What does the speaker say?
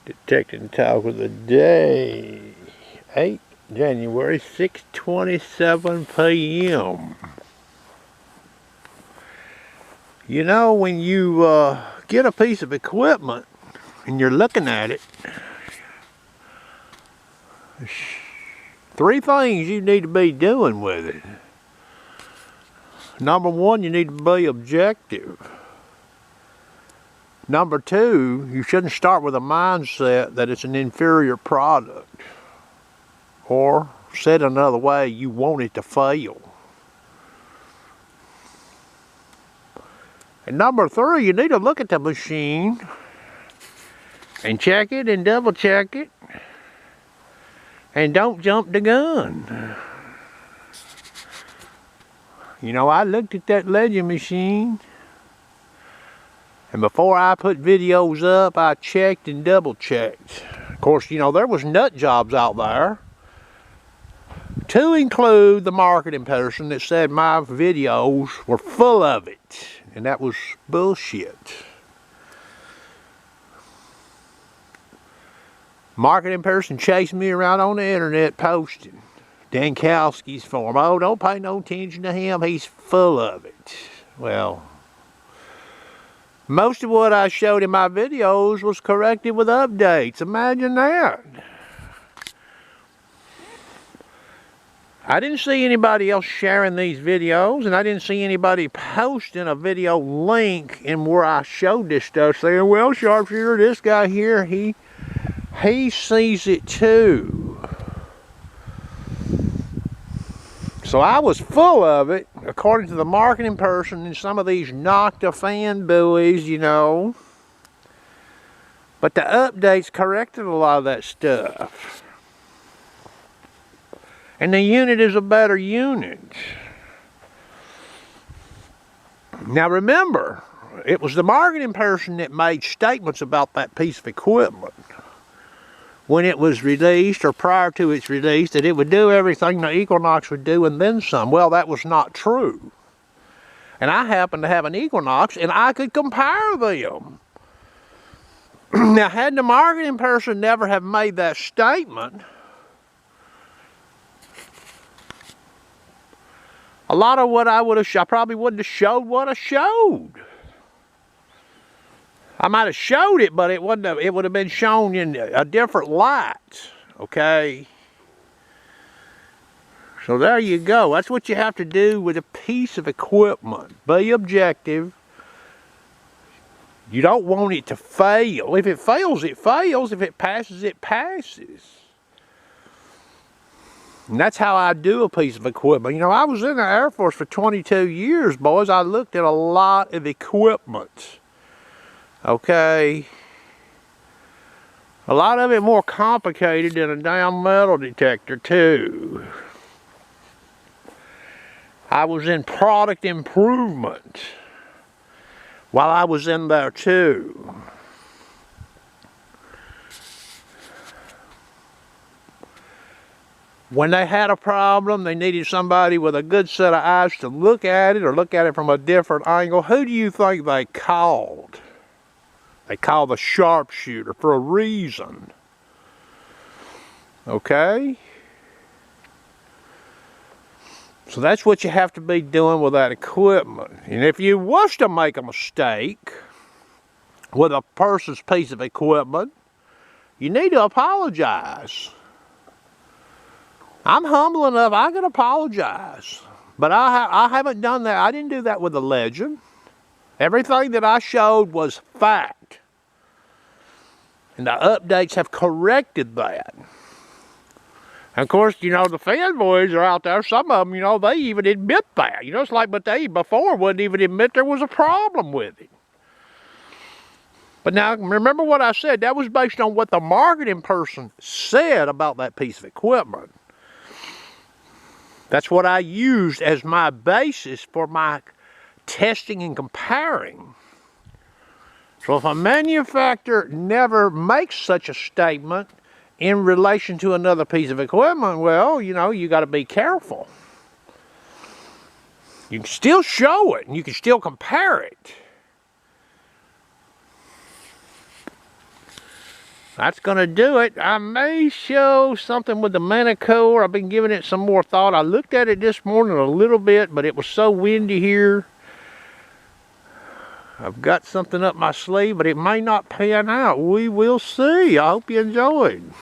Detecting talk of the day. 8 January 6:27 p.m. You know, when you get a piece of equipment and you're looking at it, three things you need to be doing with it. Number one, you need to be objective. Number two, you shouldn't start with a mindset that it's an inferior product. Or, said another way, you want it to fail. And number three, you need to look at the machine and check it and double check it. And don't jump the gun. You know, I looked at that Legend machine, and before I put videos up, I checked and double checked. Of course, you know, there was nut jobs out there, to include the marketing person that said my videos were full of it, and that was bullshit. Marketing person chased me around on the internet posting Dankowski's form. Oh, don't pay no attention to him, he's full of it. Well, most of what I showed in my videos was corrected with updates. Imagine that. I didn't see anybody else sharing these videos, and I didn't see anybody posting a video link in where I showed this stuff saying, well, Sharpshooter, this guy here, he sees it too. So I was full of it, according to the marketing person and some of these Nocta fanboys, you know. But the updates corrected a lot of that stuff. And the unit is a better unit. Now remember, it was the marketing person that made statements about that piece of equipment when it was released, or prior to its release, that it would do everything the Equinox would do and then some. Well, that was not true. And I happened to have an Equinox, and I could compare them. Now, had the marketing person never have made that statement, a lot of what I probably wouldn't have showed what I showed. I might have showed it, but it would have been shown in a different light, okay? So there you go. That's what you have to do with a piece of equipment. Be objective. You don't want it to fail. If it fails, it fails. If it passes, it passes. And that's how I do a piece of equipment. You know, I was in the Air Force for 22 years, boys. I looked at a lot of equipment. Okay. A lot of it more complicated than a damn metal detector, too. I was in product improvement while I was in there, too. When they had a problem, they needed somebody with a good set of eyes to look at it, or look at it from a different angle. Who do you think they called? They called the sharpshooter for a reason. Okay? So that's what you have to be doing with that equipment. And if you was to make a mistake with a person's piece of equipment, you need to apologize. I'm humble enough, I can apologize. But I haven't done that. I didn't do that with the Legend. Everything that I showed was fact. And the updates have corrected that. And of course, you know, the fanboys are out there. Some of them, you know, they even admit that. You know, it's like, but they before wouldn't even admit there was a problem with it. But now, remember what I said. That was based on what the marketing person said about that piece of equipment. That's what I used as my basis for my testing and comparing. So if a manufacturer never makes such a statement in relation to another piece of equipment, well, you know, you got to be careful. You can still show it, and you can still compare it. That's going to do it. I may show something with the Manicore. I've been giving it some more thought. I looked at it this morning a little bit, but it was so windy here. I've got something up my sleeve, but it may not pan out. We will see. I hope you enjoyed.